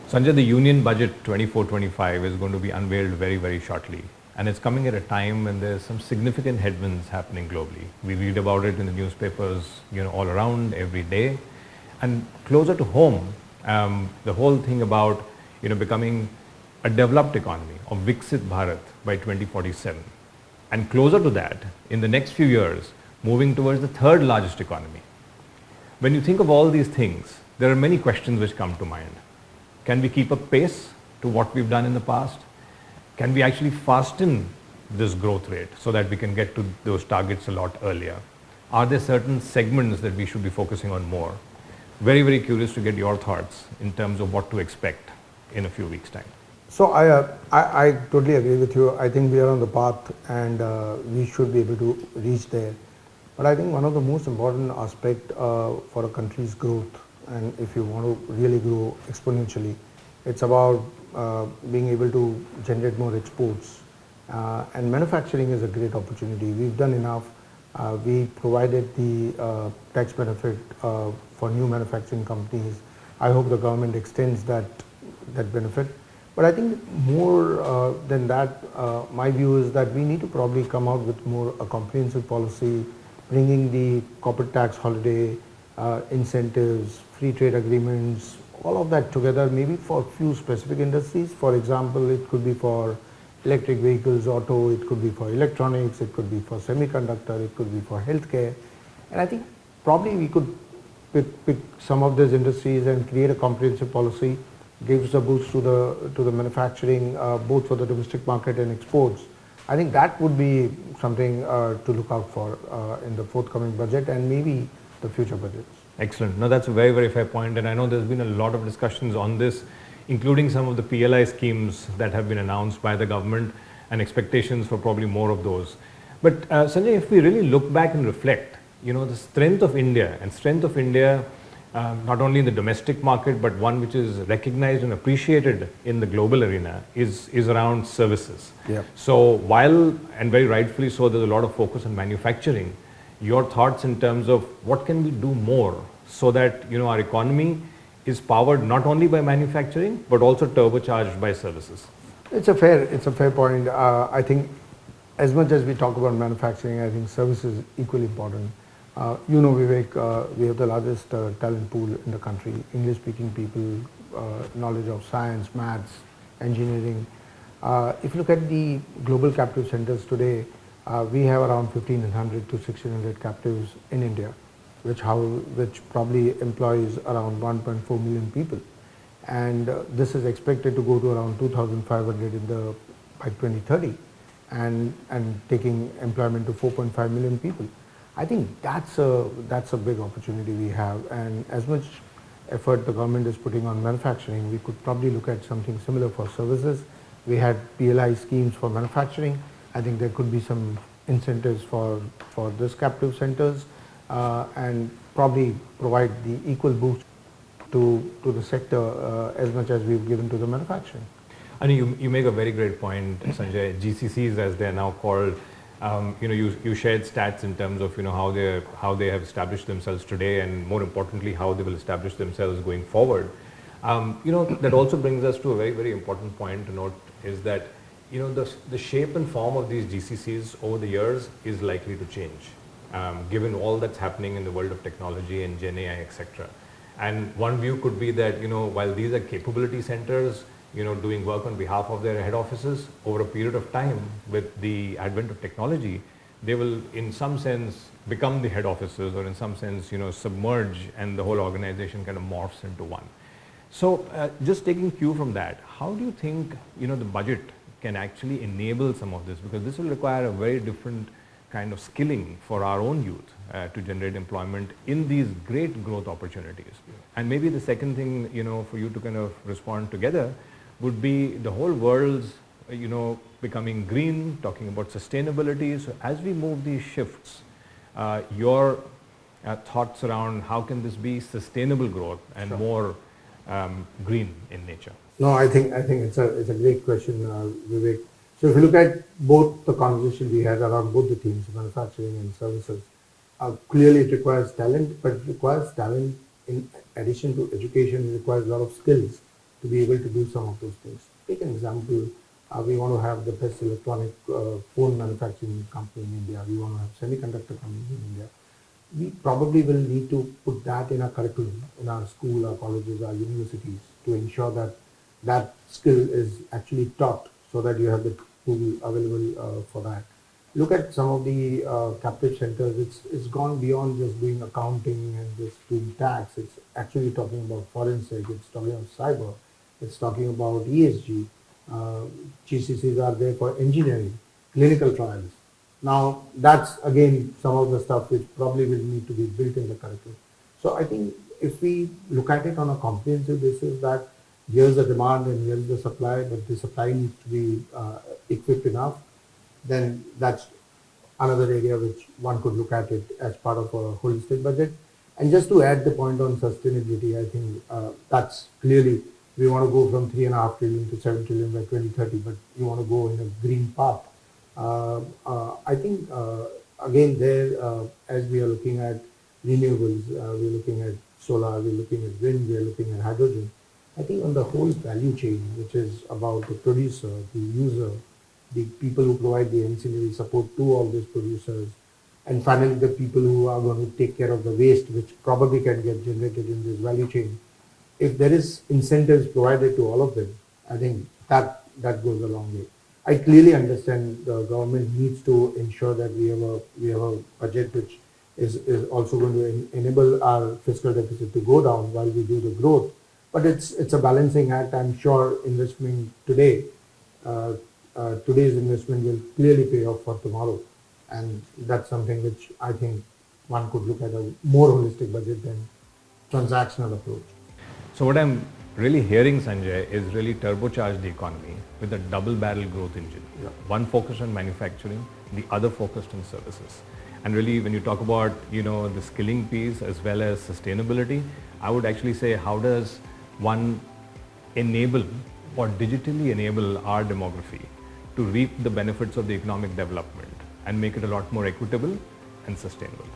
Sanjay, the Union Budget 24-25 is going to be unveiled very, very shortly. And it's coming at a time when there's some significant headwinds happening globally. We read about it in the newspapers, all around every day. And closer to home, the whole thing about, becoming a developed economy of Viksit Bharat by 2047. And closer to that, in the next few years, moving towards the third largest economy. When you think of all these things, there are many questions which come to mind. Can we keep up pace to what we've done in the past? Can we actually fasten this growth rate so that we can get to those targets a lot earlier? Are there certain segments that we should be focusing on more? Very, very curious to get your thoughts in terms of what to expect in a few weeks' time. So I totally agree with you. I think we are on the path and we should be able to reach there. But I think one of the most important aspect for a country's growth, and if you want to really grow exponentially, it's about being able to generate more exports. And manufacturing is a great opportunity. We've done enough. We provided the tax benefit for new manufacturing companies. I hope the government extends that benefit. But I think more than that, my view is that we need to probably come out with more a comprehensive policy, bringing the corporate tax holiday, incentives, free trade agreements, all of that together, maybe for a few specific industries. For example, it could be for electric vehicles, auto, it could be for electronics, it could be for semiconductor, it could be for healthcare. And I think probably we could pick some of these industries and create a comprehensive policy, gives a boost to the manufacturing, both for the domestic market and exports. I think that would be something to look out for in the forthcoming budget and maybe the future budgets. Excellent. No, that's a very, very fair point. And I know there's been a lot of discussions on this, including some of the PLI schemes that have been announced by the government and expectations for probably more of those. But Sanjay, if we really look back and reflect, the strength of India not only in the domestic market, but one which is recognized and appreciated in the global arena is around services. Yeah. So while, and very rightfully so, there's a lot of focus on manufacturing, your thoughts in terms of what can we do more so that, our economy is powered not only by manufacturing, but also turbocharged by services? It's a fair point. I think as much as we talk about manufacturing, I think service is equally important. Vivek, we have the largest talent pool in the country, English-speaking people, knowledge of science, maths, engineering. If you look at the global captive centers today, we have around 1,500 to 1,600 captives in India, which probably employs around 1.4 million people. And this is expected to go to around 2,500 by 2030 and taking employment to 4.5 million people. I think that's a big opportunity we have, and as much effort the government is putting on manufacturing, we could probably look at something similar for services. We had PLI schemes for manufacturing. I think there could be some incentives for this captive centers and probably provide the equal boost to the sector as much as we've given to the manufacturing. And you make a very great point, Sanjay. GCCs, as they're now called, you shared stats in terms of how they have established themselves today, and more importantly how they will establish themselves going forward. That also brings us to a very, very important point to note is that the shape and form of these GCCs over the years is likely to change, given all that's happening in the world of technology and Gen AI, etc. And one view could be that while these are capability centers, doing work on behalf of their head offices, over a period of time with the advent of technology, they will in some sense become the head offices, or in some sense submerge, and the whole organization kind of morphs into one. So just taking cue from that, how do you think the budget can actually enable some of this? Because this will require a very different kind of skilling for our own youth to generate employment in these great growth opportunities. And maybe the second thing for you to kind of respond together would be the whole world's becoming green, talking about sustainability. So as we move these shifts, your thoughts around how can this be sustainable growth and more green in nature? No, I think it's a great question, Vivek. So if you look at both the conversation we had around both the themes, manufacturing and services, clearly it requires talent, but it requires talent in addition to education. It requires a lot of skills. to be able to do some of those things. Take an example, we want to have the best electronic phone manufacturing company in India, we want to have semiconductor companies in India. We probably will need to put that in our curriculum, in our school, our colleges, our universities, to ensure that that skill is actually taught so that you have the tool available for that. Look at some of the captive centers, it's gone beyond just doing accounting and just doing tax. It's actually talking about forensic, it's talking about cyber, it's talking about ESG. Uh, GCCs are there for engineering, clinical trials. Now, that's again some of the stuff which probably will need to be built in the curriculum. So I think if we look at it on a comprehensive basis, that here's the demand and here's the supply, but the supply needs to be equipped enough, then that's another area which one could look at it as part of a holistic budget. And just to add the point on sustainability, I think that's clearly we want to go from 3.5 trillion to 7 trillion by 2030, but you want to go in a green path. I think again there, as we are looking at renewables, we're looking at solar, we're looking at wind, we're looking at hydrogen. I think on the whole value chain, which is about the producer, the user, the people who provide the ancillary support to all these producers, and finally the people who are going to take care of the waste, which probably can get generated in this value chain. If there is incentives provided to all of them, I think that goes a long way. I clearly understand the government needs to ensure that we have a budget which is also going to enable our fiscal deficit to go down while we do the growth. But it's a balancing act. I'm sure investment today, today's investment will clearly pay off for tomorrow, and that's something which I think one could look at a more holistic budget than transactional approach. So what I'm really hearing, Sanjay, is really turbocharge the economy with a double-barrel growth engine. Yeah. One focused on manufacturing, the other focused on services. And really, when you talk about the skilling piece as well as sustainability, I would actually say, how does one enable or digitally enable our demography to reap the benefits of the economic development and make it a lot more equitable and sustainable?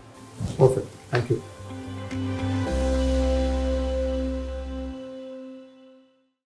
Perfect. Thank you.